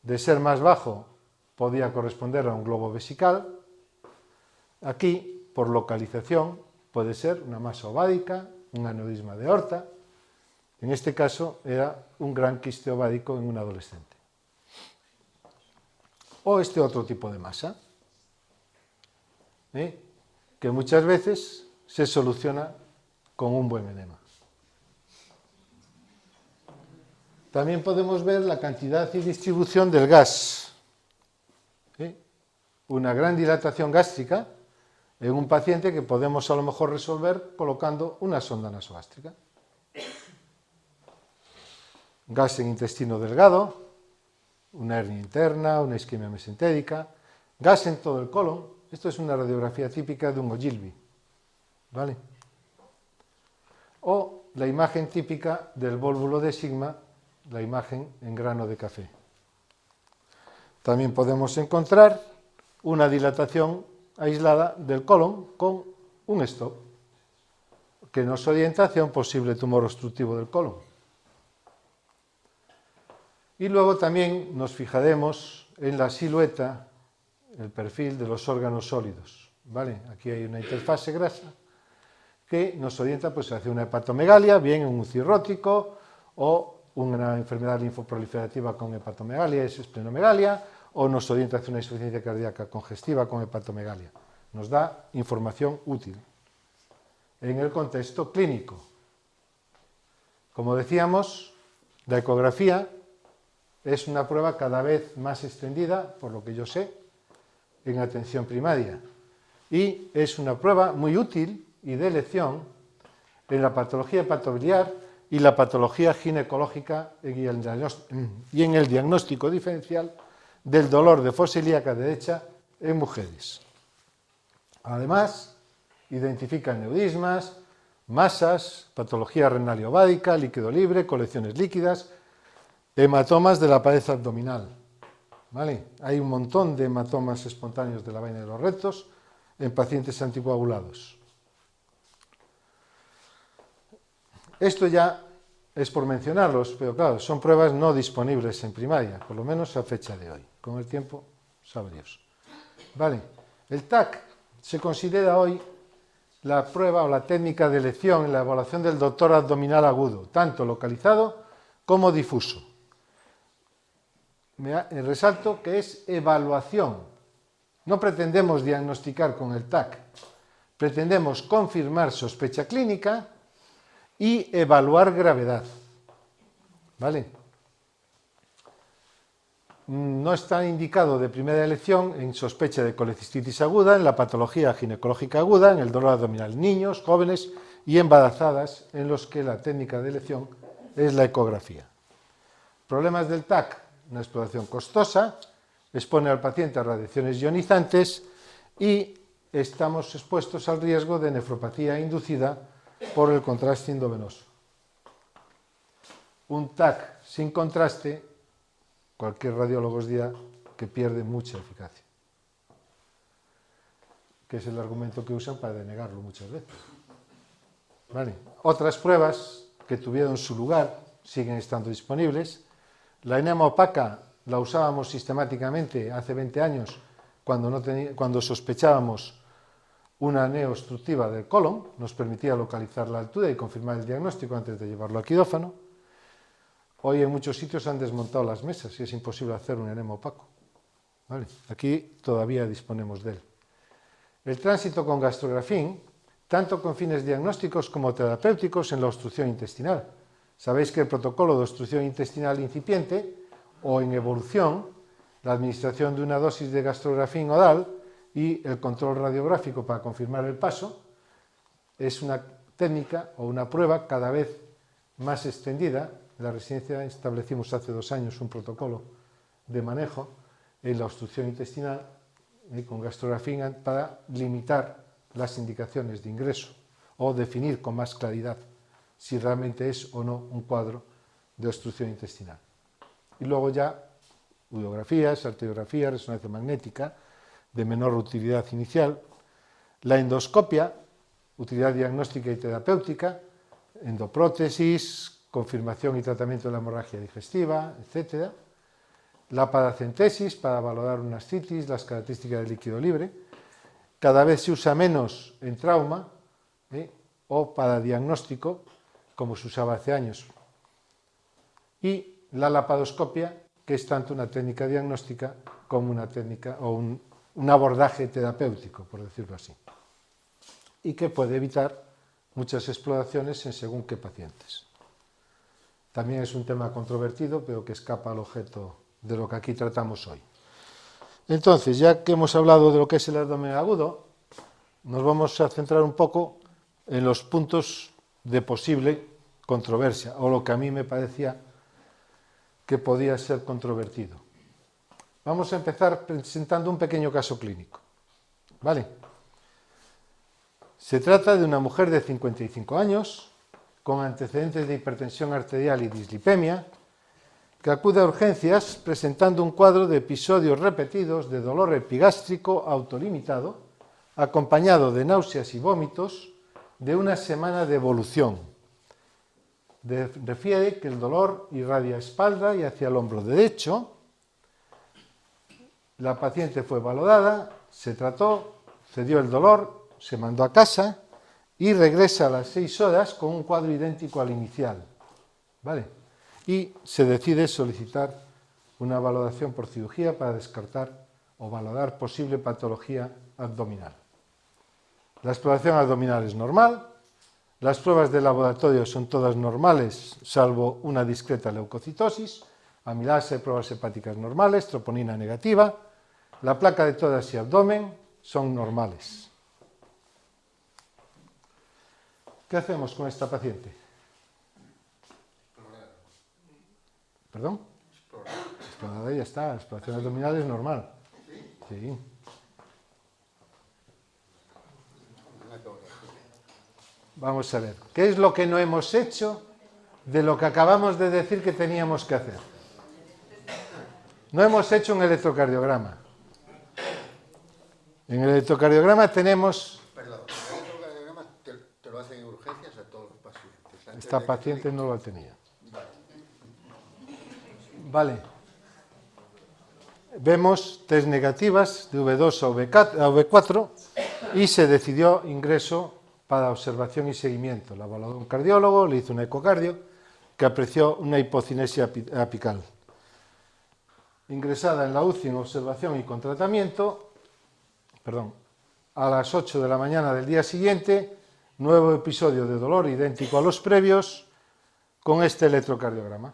de ser más bajo, podía corresponder a un globo vesical. Aquí, por localización, puede ser una masa ovádica, un aneurisma de aorta. En este caso, era un gran quiste ovádico en un adolescente. O este otro tipo de masa, que muchas veces se soluciona con un buen enema. También podemos ver la cantidad y distribución del gas. Una gran dilatación gástrica en un paciente que podemos a lo mejor resolver colocando una sonda nasogástrica. Gas en intestino delgado, una hernia interna, una isquemia mesentérica, gas en todo el colon. Esto es una radiografía típica de un Ogilvy, ¿vale? O la imagen típica del vólvulo de sigma, la imagen en grano de café. También podemos encontrar una dilatación aislada del colon con un stop, que nos orienta hacia un posible tumor obstructivo del colon. Y luego también nos fijaremos en la silueta, el perfil de los órganos sólidos, ¿vale? Aquí hay una interfase grasa que nos orienta pues, hacia una hepatomegalia, bien un cirrótico o una enfermedad linfoproliferativa con hepatomegalia, es esplenomegalia, o nos orienta hacia una insuficiencia cardíaca congestiva con hepatomegalia. Nos da información útil en el contexto clínico. Como decíamos, la ecografía es una prueba cada vez más extendida, por lo que yo sé, en atención primaria. Y es una prueba muy útil y de elección en la patología hepatobiliar y la patología ginecológica y en el diagnóstico diferencial del dolor de fosa ilíaca derecha en mujeres. Además, identifica aneurismas, masas, patología renal y ovádica, líquido libre, colecciones líquidas, hematomas de la pared abdominal. ¿Vale? Hay un montón de hematomas espontáneos de la vaina de los rectos en pacientes anticoagulados. Esto ya es por mencionarlos, pero claro, son pruebas no disponibles en primaria, por lo menos a fecha de hoy. Con el tiempo sabríos. Vale. El TAC se considera hoy la prueba o la técnica de elección en la evaluación del dolor abdominal agudo, tanto localizado como difuso. Resalto que es evaluación. No pretendemos diagnosticar con el TAC, pretendemos confirmar sospecha clínica y evaluar gravedad. ¿Vale? No está indicado de primera elección en sospecha de colecistitis aguda, en la patología ginecológica aguda, en el dolor abdominal en niños, jóvenes y embarazadas, en los que la técnica de elección es la ecografía. Problemas del TAC, una exploración costosa, expone al paciente a radiaciones ionizantes y estamos expuestos al riesgo de nefropatía inducida por el contraste endovenoso. Un TAC sin contraste, cualquier radiólogo os dirá que pierde mucha eficacia, que es el argumento que usan para denegarlo muchas veces. ¿Vale? Otras pruebas que tuvieron su lugar siguen estando disponibles. La enema opaca la usábamos sistemáticamente hace 20 años cuando sospechábamos una neoobstructiva del colon, nos permitía localizar la altura y confirmar el diagnóstico antes de llevarlo a quirófano. Hoy en muchos sitios han desmontado las mesas y es imposible hacer un enema opaco. ¿Vale? Aquí todavía disponemos de él. El tránsito con gastrografín, tanto con fines diagnósticos como terapéuticos en la obstrucción intestinal. Sabéis que el protocolo de obstrucción intestinal incipiente o en evolución, la administración de una dosis de gastrografín oral y el control radiográfico para confirmar el paso, es una técnica o una prueba cada vez más extendida. En la residencia establecimos hace 2 años un protocolo de manejo en la obstrucción intestinal con gastrografín para limitar las indicaciones de ingreso o definir con más claridad si realmente es o no un cuadro de obstrucción intestinal. Y luego ya ureografías, arteriografía, resonancia magnética, de menor utilidad inicial, la endoscopia, utilidad diagnóstica y terapéutica, endoprótesis, confirmación y tratamiento de la hemorragia digestiva, etc. La paracentesis, para valorar una ascitis, las características del líquido libre. Cada vez se usa menos en trauma o para diagnóstico, como se usaba hace años. Y la laparoscopia, que es tanto una técnica diagnóstica como una técnica o un abordaje terapéutico, por decirlo así, y que puede evitar muchas exploraciones en según qué pacientes. También es un tema controvertido, pero que escapa al objeto de lo que aquí tratamos hoy. Entonces, ya que hemos hablado de lo que es el abdomen agudo, nos vamos a centrar un poco en los puntos de posible controversia, o lo que a mí me parecía que podía ser controvertido. Vamos a empezar presentando un pequeño caso clínico. ¿Vale? Se trata de una mujer de 55 años, con antecedentes de hipertensión arterial y dislipemia, que acude a urgencias presentando un cuadro de episodios repetidos de dolor epigástrico autolimitado, acompañado de náuseas y vómitos, de una semana de evolución. Refiere que el dolor irradia espalda y hacia el hombro derecho. La paciente fue valorada, se trató, cedió el dolor, se mandó a casa y regresa a las 6 horas con un cuadro idéntico al inicial. ¿Vale? Y se decide solicitar una valoración por cirugía para descartar o valorar posible patología abdominal. La exploración abdominal es normal, las pruebas de laboratorio son todas normales, salvo una discreta leucocitosis, amilasa y pruebas hepáticas normales, troponina negativa, la placa de tórax y abdomen son normales. ¿Qué hacemos con esta paciente? ¿Perdón? Explorada y ya está, la exploración abdominal es normal. Sí. Vamos a ver, ¿qué es lo que no hemos hecho de lo que acabamos de decir que teníamos que hacer? No hemos hecho un electrocardiograma. En el electrocardiograma tenemos... Perdón, el electrocardiograma te lo hacen en urgencias a todos los pacientes. Esta paciente no lo tenía. Vale. Vemos test negativas de V2 a V4 y se decidió ingreso para observación y seguimiento. La evaluó un cardiólogo, le hizo un ecocardio que apreció una hipocinesia apical. Ingresada en la UCI en observación y con tratamiento, a las 8 de la mañana del día siguiente, nuevo episodio de dolor idéntico a los previos con este electrocardiograma.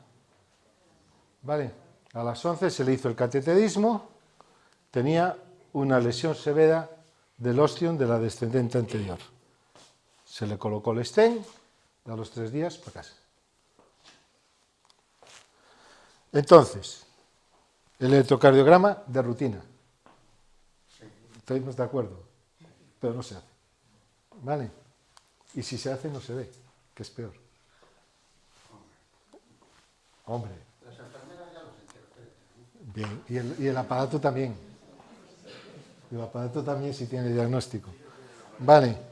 ¿Vale? A las 11 se le hizo el cateterismo, tenía una lesión severa del ostium de la descendente anterior. Se le colocó el stent y a los 3 días para casa. Entonces, el electrocardiograma de rutina. Estamos de acuerdo, pero no se hace. ¿Vale? Y si se hace, no se ve, que es peor. Hombre. Las enfermeras ya los interpretan. Bien, y el aparato también. El aparato también si tiene diagnóstico. Vale.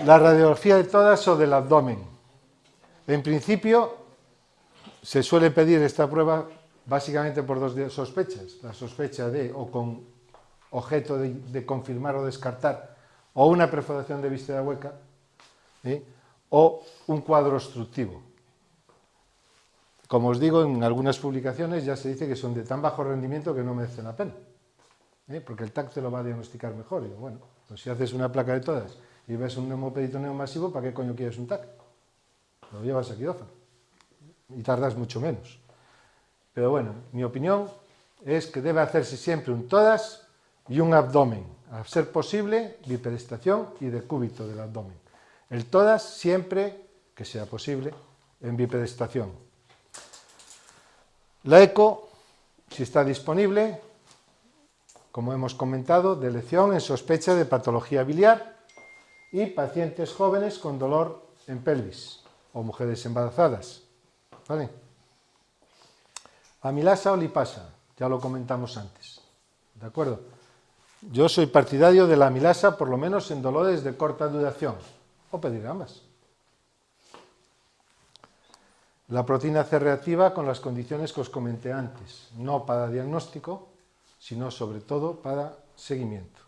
La radiografía de tórax o del abdomen. En principio, se suele pedir esta prueba básicamente por 2 sospechas. La sospecha de, o con objeto de confirmar o descartar o una perforación de víscera hueca, o un cuadro obstructivo. Como os digo, en algunas publicaciones ya se dice que son de tan bajo rendimiento que no merecen la pena, porque el TAC te lo va a diagnosticar mejor. Y digo, bueno, pues si haces una placa de todas y ves un neumoperitoneo masivo, ¿para qué coño quieres un TAC? Lo llevas a quirófano y tardas mucho menos. Pero bueno, mi opinión es que debe hacerse siempre un tórax y un abdomen, a ser posible bipedestación y decúbito del abdomen. El tórax siempre que sea posible en bipedestación. La eco, si está disponible, como hemos comentado, de elección en sospecha de patología biliar y pacientes jóvenes con dolor en pelvis o mujeres embarazadas. ¿Vale? Amilasa o lipasa, ya lo comentamos antes. ¿De acuerdo? Yo soy partidario de la amilasa, por lo menos en dolores de corta duración, o pedir ambas. La proteína C reactiva con las condiciones que os comenté antes, no para diagnóstico, sino sobre todo para seguimiento.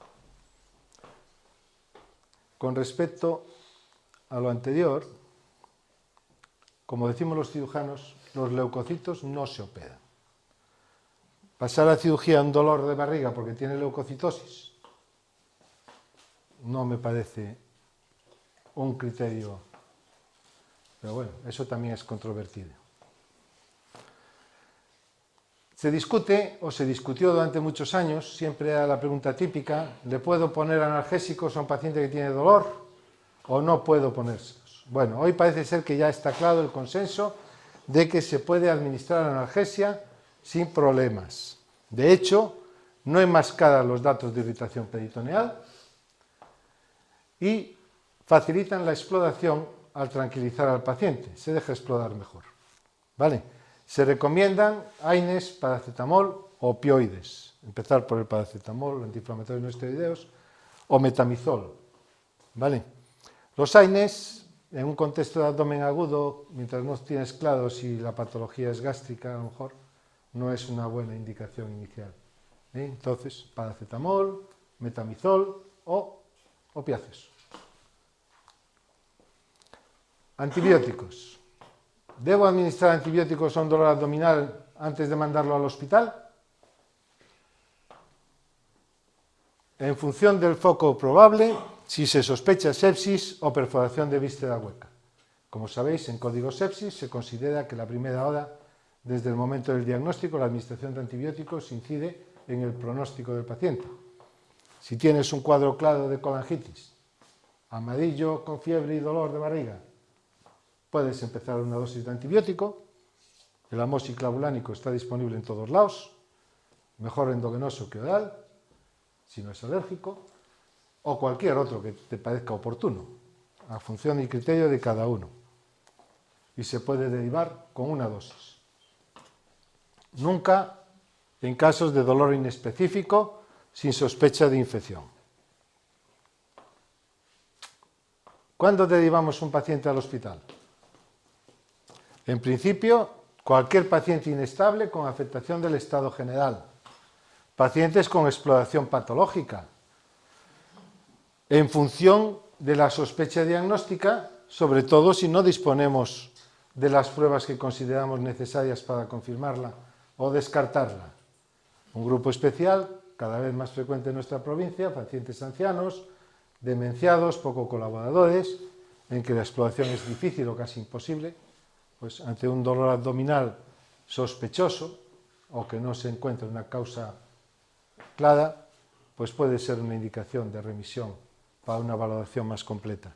Con respecto a lo anterior, como decimos los cirujanos, los leucocitos no se operan. Pasar a cirugía un dolor de barriga porque tiene leucocitosis no me parece un criterio, pero bueno, eso también es controvertido. Se discute, o se discutió durante muchos años, siempre era la pregunta típica, ¿le puedo poner analgésicos a un paciente que tiene dolor o no puedo ponérselos? Bueno, hoy parece ser que ya está claro el consenso de que se puede administrar analgesia sin problemas. De hecho, no enmascaran los datos de irritación peritoneal y facilitan la exploración al tranquilizar al paciente. Se deja explorar mejor. ¿Vale? Se recomiendan AINES, paracetamol o opioides. Empezar por el paracetamol, antiinflamatorios no esteroideos, o metamizol. ¿Vale? Los AINES, en un contexto de abdomen agudo, mientras no tienes claro si la patología es gástrica, a lo mejor no es una buena indicación inicial. Entonces, paracetamol, metamizol o opiáceos. Antibióticos. ¿Debo administrar antibióticos a un dolor abdominal antes de mandarlo al hospital? En función del foco probable, si se sospecha sepsis o perforación de víscera hueca. Como sabéis, en código sepsis se considera que la primera hora, desde el momento del diagnóstico, la administración de antibióticos incide en el pronóstico del paciente. Si tienes un cuadro claro de colangitis, amarillo con fiebre y dolor de barriga, puedes empezar una dosis de antibiótico. El amoxiclavulánico está disponible en todos lados, mejor endovenoso que oral, si no es alérgico, o cualquier otro que te parezca oportuno, a función y criterio de cada uno. Y se puede derivar con una dosis. Nunca en casos de dolor inespecífico sin sospecha de infección. ¿Cuándo derivamos un paciente al hospital? En principio, cualquier paciente inestable con afectación del estado general, pacientes con exploración patológica, en función de la sospecha diagnóstica, sobre todo si no disponemos de las pruebas que consideramos necesarias para confirmarla o descartarla. Un grupo especial, cada vez más frecuente en nuestra provincia, pacientes ancianos, demenciados, poco colaboradores, en que la exploración es difícil o casi imposible, pues ante un dolor abdominal sospechoso o que no se encuentra una causa clara, pues puede ser una indicación de remisión para una valoración más completa.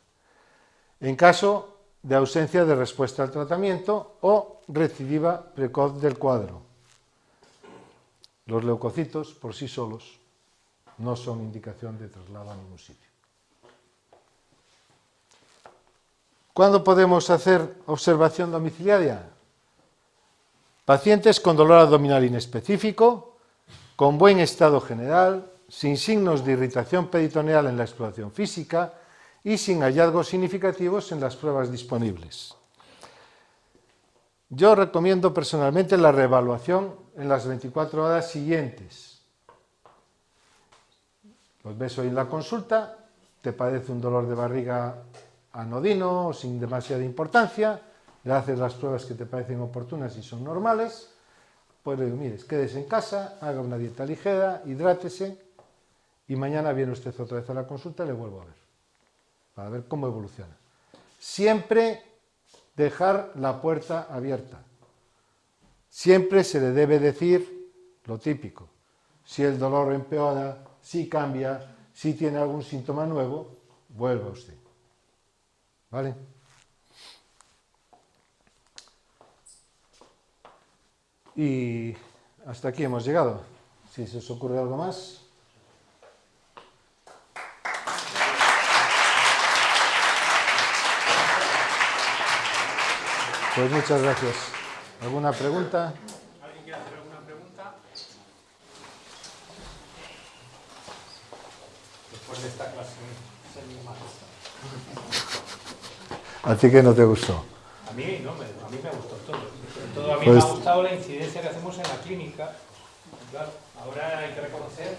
En caso de ausencia de respuesta al tratamiento o recidiva precoz del cuadro. Los leucocitos por sí solos no son indicación de traslado a ningún sitio. ¿Cuándo podemos hacer observación domiciliaria? Pacientes con dolor abdominal inespecífico, con buen estado general, sin signos de irritación peritoneal en la exploración física y sin hallazgos significativos en las pruebas disponibles. Yo recomiendo personalmente la reevaluación en las 24 horas siguientes. Los ves hoy en la consulta, te padece un dolor de barriga anodino, sin demasiada importancia, le haces las pruebas que te parecen oportunas y son normales, pues le digo, mire, quédese en casa, haga una dieta ligera, hidrátese, y mañana viene usted otra vez a la consulta y le vuelvo a ver, para ver cómo evoluciona. Siempre dejar la puerta abierta. Siempre se le debe decir lo típico. Si el dolor empeora, si cambia, si tiene algún síntoma nuevo, vuelva usted. ¿Vale? Y hasta aquí hemos llegado. Si se os ocurre algo más. Pues muchas gracias. ¿Alguna pregunta? ¿Alguien quiere hacer alguna pregunta? Después de esta clase, ser mi majestad. ¿A ti qué no te gustó? A mí no, a mí me gustó todo. Sobre todo a mí Pues- me ha gustado la incidencia que hacemos en la clínica. Claro, ahora hay que reconocer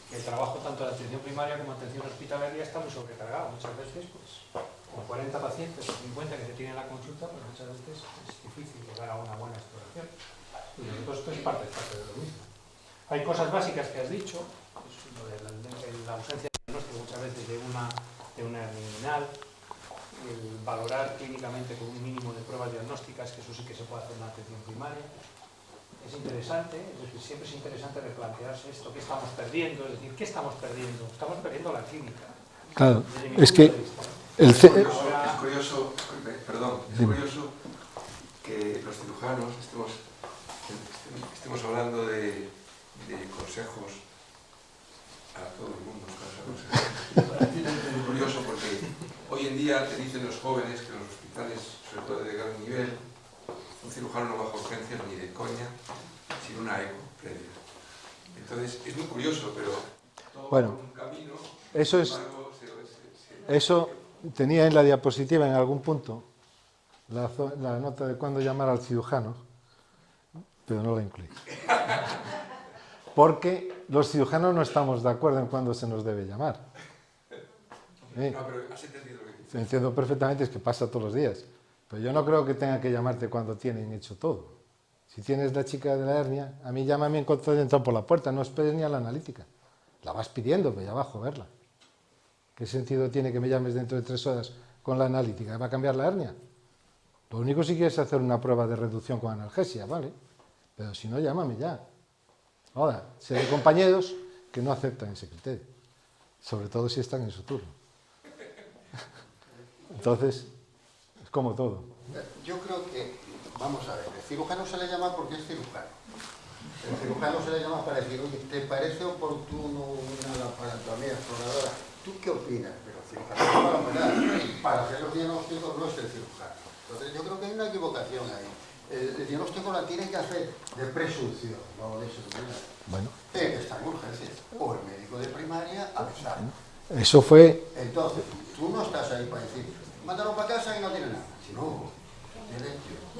que el trabajo tanto de atención primaria como atención hospitalaria está muy sobrecargado. Muchas veces, pues, con 40 pacientes o 50 que se tienen en la consulta, pues muchas veces es difícil llegar a una buena exploración. Y nosotros esto es parte de lo mismo. Hay cosas básicas que has dicho, pues, lo de la ausencia de diagnóstico muchas veces de una hernia inguinal, el valorar clínicamente con un mínimo de pruebas diagnósticas, que eso sí que se puede hacer en la atención primaria. Es interesante, es decir, siempre es interesante replantearse esto, ¿qué estamos perdiendo? Es decir, ¿qué estamos perdiendo? Estamos perdiendo la clínica. Claro, Desde mi es punto que de vista. Es curioso, perdón, es curioso que los cirujanos estemos hablando de consejos a todo el mundo. Es curioso porque hoy en día te dicen los jóvenes que en los hospitales, sobre todo de gran nivel, un cirujano no baja urgencias ni de coña, sin una eco previa. Entonces es muy curioso, pero todo Bueno, por un camino. eso es- sin embargo, eso tenía en la diapositiva en algún punto la nota de cuándo llamar al cirujano, pero no la incluí. Porque los cirujanos no estamos de acuerdo en cuándo se nos debe llamar. ¿Eh? No, pero has entendido lo que dices. Entiendo perfectamente, es que pasa todos los días. Pero yo no creo que tenga que llamarte cuando tienen hecho todo. Si tienes la chica de la hernia, a mí llámame en cuanto haya entrado por la puerta, no esperes ni a la analítica. La vas pidiendo, pero ya va a joderla. ¿Qué sentido tiene que me llames dentro de 3 horas con la analítica? ¿Va a cambiar la hernia? Lo único si quieres hacer una prueba de reducción con analgesia, ¿vale? Pero si no, llámame ya. Ahora, sé de compañeros que no aceptan ese criterio, sobre todo si están en su turno. Entonces, es como todo. Yo creo que, vamos a ver, el cirujano se le llama porque es cirujano. El cirujano se le llama para decir, oye, ¿te parece oportuno una laparotomía exploradora? ¿Tú qué opinas? Pero el cirujano no para operar. Para hacer los diagnósticos no es el cirujano. Entonces yo creo que hay una equivocación ahí. El diagnóstico la tiene que hacer de presunción, no de seguridad. Bueno, Está en urgencias. O el médico de primaria avisa. eso fue... Entonces, tú no estás ahí para decir, mándalo para casa y no tiene nada. Si no,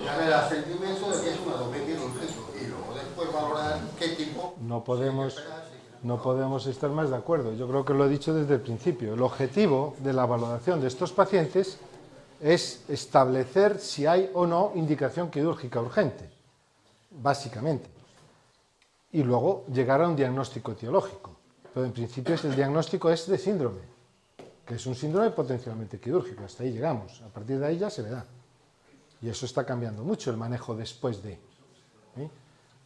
ya le das sentimiento de que es una domencia urgente. Y luego después valorar qué tipo... No podemos estar más de acuerdo. Yo creo que lo he dicho desde el principio. El objetivo de la valoración de estos pacientes es establecer si hay o no indicación quirúrgica urgente, básicamente. Y luego llegar a un diagnóstico etiológico. Pero en principio el diagnóstico es de síndrome, que es un síndrome potencialmente quirúrgico. Hasta ahí llegamos. A partir de ahí ya se verá. Y eso está cambiando mucho, el manejo después de. ¿Eh?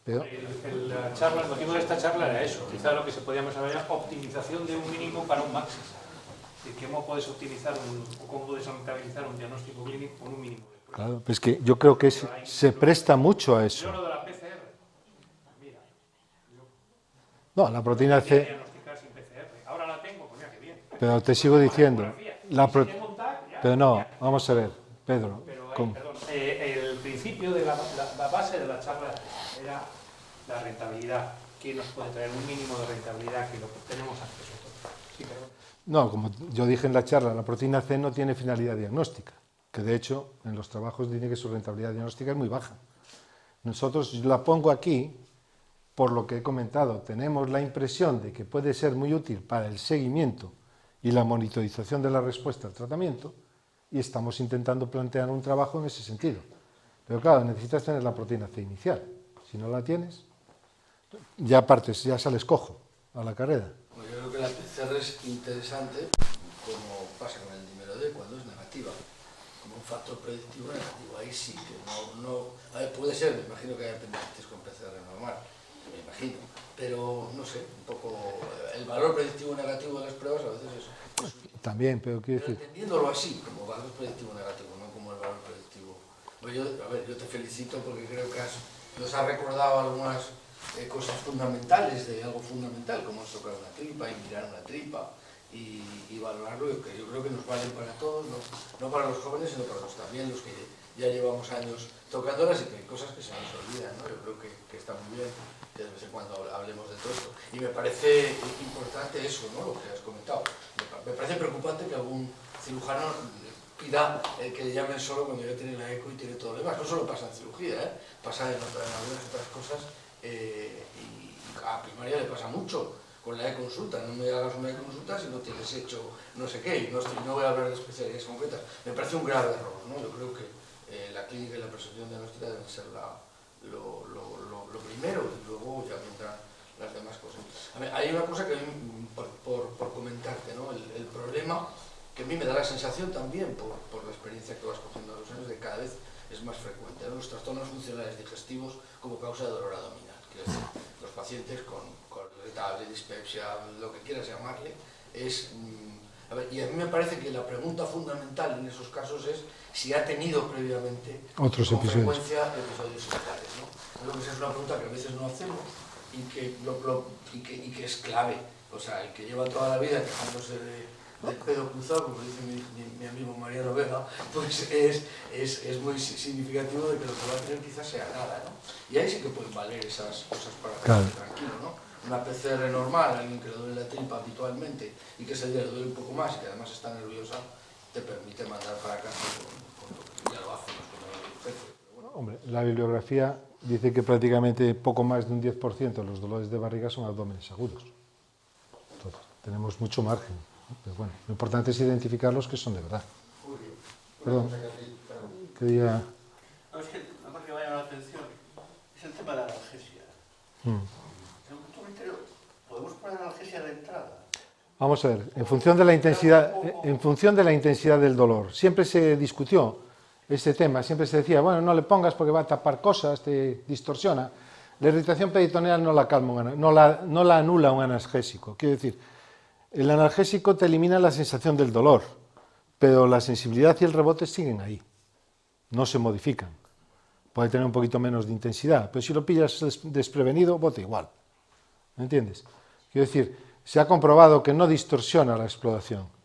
Pero, El motivo de esta charla era eso, quizá lo que se podíamos llamar optimización de un mínimo para un máximo. Es decir, ¿cómo puedes optimizar o cómo puedes rentabilizar un diagnóstico clínico con un mínimo de pruebas? claro, pues que yo creo que se presta mucho a eso. Yo lo de la PCR, mira, No, la proteína quería C, diagnosticar sin PCR. Ahora la tengo, pues mira qué bien. pero te sigo diciendo, Y si tengo un TAC, ya, pero no, ya. vamos a ver, Pedro, Pero, ¿cómo? perdón, el principio de la base de la charla era la rentabilidad. ¿Qué nos puede traer un mínimo de rentabilidad que lo tenemos acceso a todo? Sí, perdón. No, como yo dije en la charla, la proteína C no tiene finalidad diagnóstica, que de hecho en los trabajos dice que su rentabilidad diagnóstica es muy baja. Nosotros yo la pongo aquí por lo que he comentado, tenemos la impresión de que puede ser muy útil para el seguimiento y la monitorización de la respuesta al tratamiento, y estamos intentando plantear un trabajo en ese sentido. Pero claro, necesitas tener la proteína C inicial. Si no la tienes, ya partes, ya sales cojo a la carrera. Bueno, yo creo que la PCR es interesante, como pasa con el dímero D, cuando es negativa, como un factor predictivo negativo. Ahí sí que a ver, puede ser, me imagino que haya apendicitis con PCR normal, me imagino, pero no sé, un poco el valor predictivo negativo de las pruebas a veces es útil. También, pero quiero Pero decir... entendiéndolo así, como valor predictivo negativo, no como el valor predictivo. Pues yo te felicito porque creo que nos has recordado algunas cosas fundamentales de algo fundamental, como es tocar una tripa y mirar una tripa y valorarlo, que yo creo que nos valen para todos, no para los jóvenes, sino para los también, los que ya llevamos años tocándolas y que hay cosas que se nos olvidan, ¿no? Yo creo que está muy bien que de vez en cuando hablemos de todo esto. Y me parece importante eso, ¿no? Lo que has comentado. Me parece preocupante que algún cirujano pida que le llamen solo cuando ya tiene la eco y tiene todo lo demás. No solo pasa en cirugía, pasa en algunas otras cosas y a primaria le pasa mucho con la e-consulta. No me hagas una e-consulta si no tienes hecho no sé qué, y no voy a hablar de especialidades concretas. Me parece un grave error, ¿no? Yo creo que la clínica y la percepción diagnóstica deben ser lo primero y luego ya vendrán las demás cosas. A ver, hay una cosa que a mí, por comentarte, ¿no? El problema que a mí me da la sensación también, por la experiencia que vas cogiendo a los años, de cada vez es más frecuente, ¿no? Los trastornos funcionales digestivos como causa de dolor abdominal. Quiero decir, los pacientes con irritable, dispepsia, lo que quieras llamarle, a ver, y a mí me parece que la pregunta fundamental en esos casos es si ha tenido previamente Otros con episodios. frecuencia episodios similares, ¿no? Creo que esa es una pregunta que a veces no hacemos y que es clave. O sea, el que lleva toda la vida quejándose del pedo cruzado, como dice mi amigo Mariano Vega, pues es muy significativo de que lo que va a tener quizás sea nada, ¿no? Y ahí sí que pueden valer esas cosas para quedarse tranquilo, ¿no? Una PCR normal, alguien que le duele la tripa habitualmente y que ese día le duele un poco más y que además está nerviosa, te permite mandar para casa ya lo hacemos con el jefe. Bueno. Hombre, la bibliografía dice que prácticamente poco más de un 10% de los dolores de barriga son abdómenes agudos. Entonces, tenemos mucho margen. Pero bueno, lo importante es identificar los que son de verdad. Julio, Perdón. Quería... No, es que una cosa que me llama la atención es el tema de la analgesia. Según tu criterio, ¿podemos poner analgesia de entrada? Vamos a ver, en función de la intensidad del dolor, siempre se discutió este tema, siempre se decía, bueno, no le pongas porque va a tapar cosas, te distorsiona. La irritación peritoneal no la calma, no la anula un analgésico. Quiero decir, el analgésico te elimina la sensación del dolor, pero la sensibilidad y el rebote siguen ahí, no se modifican. Puede tener un poquito menos de intensidad, pero si lo pillas desprevenido, bota igual. ¿Me entiendes? Quiero decir, se ha comprobado que no distorsiona la exploración.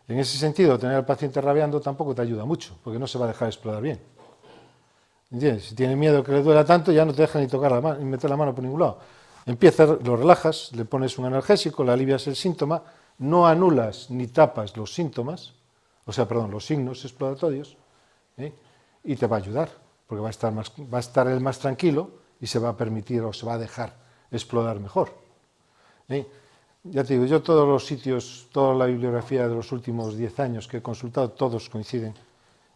En ese sentido, tener al paciente rabiando tampoco te ayuda mucho, porque no se va a dejar explorar bien. ¿Entiendes? Si tiene miedo que le duela tanto, ya no te deja ni tocar la mano, ni meter la mano por ningún lado. Empiezas, lo relajas, le pones un analgésico, le alivias el síntoma, no anulas ni tapas los síntomas, los signos exploratorios, y te va a ayudar, porque va a estar él más tranquilo y se va a permitir o se va a dejar explorar mejor. Ya te digo, yo todos los sitios, toda la bibliografía de los últimos 10 años que he consultado, todos coinciden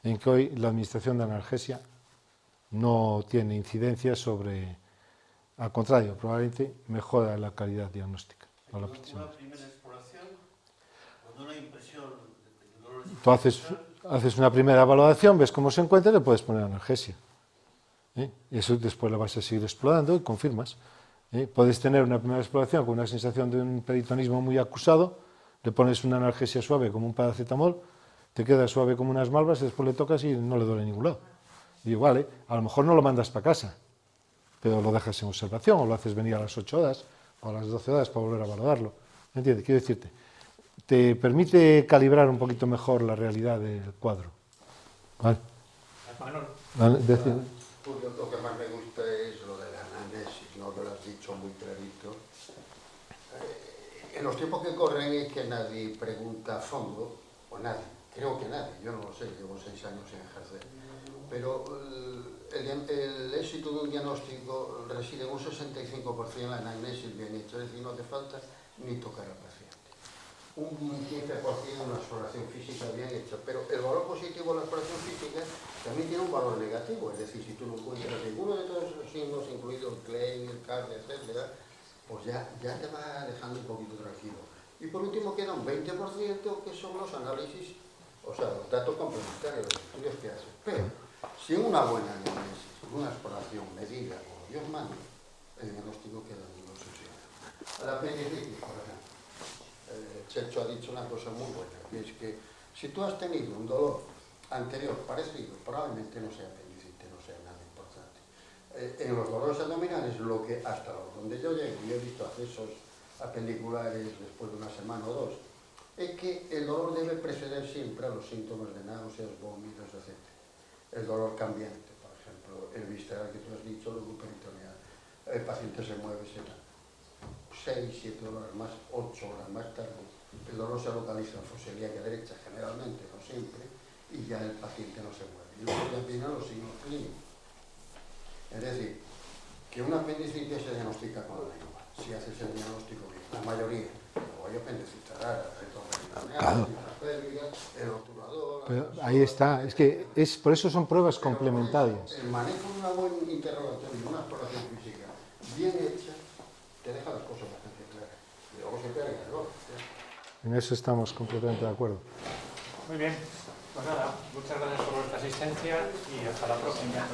en que hoy la administración de analgesia no tiene incidencia sobre, al contrario, probablemente mejora la calidad diagnóstica. O la precisión. Una primera exploración, cuando una impresión de dolor es Tú haces una primera valoración, ves cómo se encuentra y le puedes poner analgesia. Y eso después lo vas a seguir explorando y confirmas. Puedes tener una primera exploración con una sensación de un peritonismo muy acusado, le pones una analgesia suave como un paracetamol, te queda suave como unas malvas y después le tocas y no le duele en ningún lado. Y igual, a lo mejor no lo mandas para casa, pero lo dejas en observación o lo haces venir a las 8 horas o a las 12 horas para volver a valorarlo. ¿Me entiendes? Quiero decirte, te permite calibrar un poquito mejor la realidad del cuadro. ¿Vale? Porque lo que más me gusta es lo de la anamnesis, ¿no? Que lo has dicho muy clarito. En los tiempos que corren es que nadie pregunta a fondo, o nadie, creo que nadie, yo no lo sé, llevo 6 años sin ejercer, pero el éxito de un diagnóstico reside en un 65% en la anamnesis bien hecha, es decir, no hace falta ni tocar al paciente. un 15% una exploración física bien hecha, pero el valor positivo de la exploración física también tiene un valor negativo, es decir, si tú no encuentras ninguno de todos esos signos, incluido el Klein, el Carle, etc., pues ya te va dejando un poquito tranquilo. Y por último queda un 20% que son los análisis, o sea, los datos complementarios, los estudios que haces. Pero, si una buena análisis, una exploración medida como Dios manda, el diagnóstico queda muy obsesionado. El apendicitis, por ejemplo. Checho ha dicho una cosa muy buena, que es que si tú has tenido un dolor anterior parecido, probablemente no sea apendicitis, no sea nada importante. En los dolores abdominales, lo que hasta donde yo llego, y he visto accesos apendiculares después de una semana o dos, es que el dolor debe preceder siempre a los síntomas de náuseas, vómitos, etc. El dolor cambiante, por ejemplo, el visceral que tú has dicho, el peritoneal, el paciente se mueve, se da 6, 7 horas más, 8 horas más tarde, el dolor se localiza en fosilíaca derecha, generalmente, no siempre, y ya el paciente no se mueve. Y luego ya vienen los signos clínicos. Es decir, que una apendicitis se diagnostica con la lengua, si haces el diagnóstico bien, la mayoría. Luego hay apendicitis raras, el obturador... Pero ahí está, es que por eso son pruebas complementarias. El manejo de una buena interrogatorio, una exploración física bien hecha, te deja las cosas bastante claras. Y luego se pega el error. En eso estamos completamente de acuerdo. Muy bien, pues nada, muchas gracias por vuestra asistencia y hasta la próxima.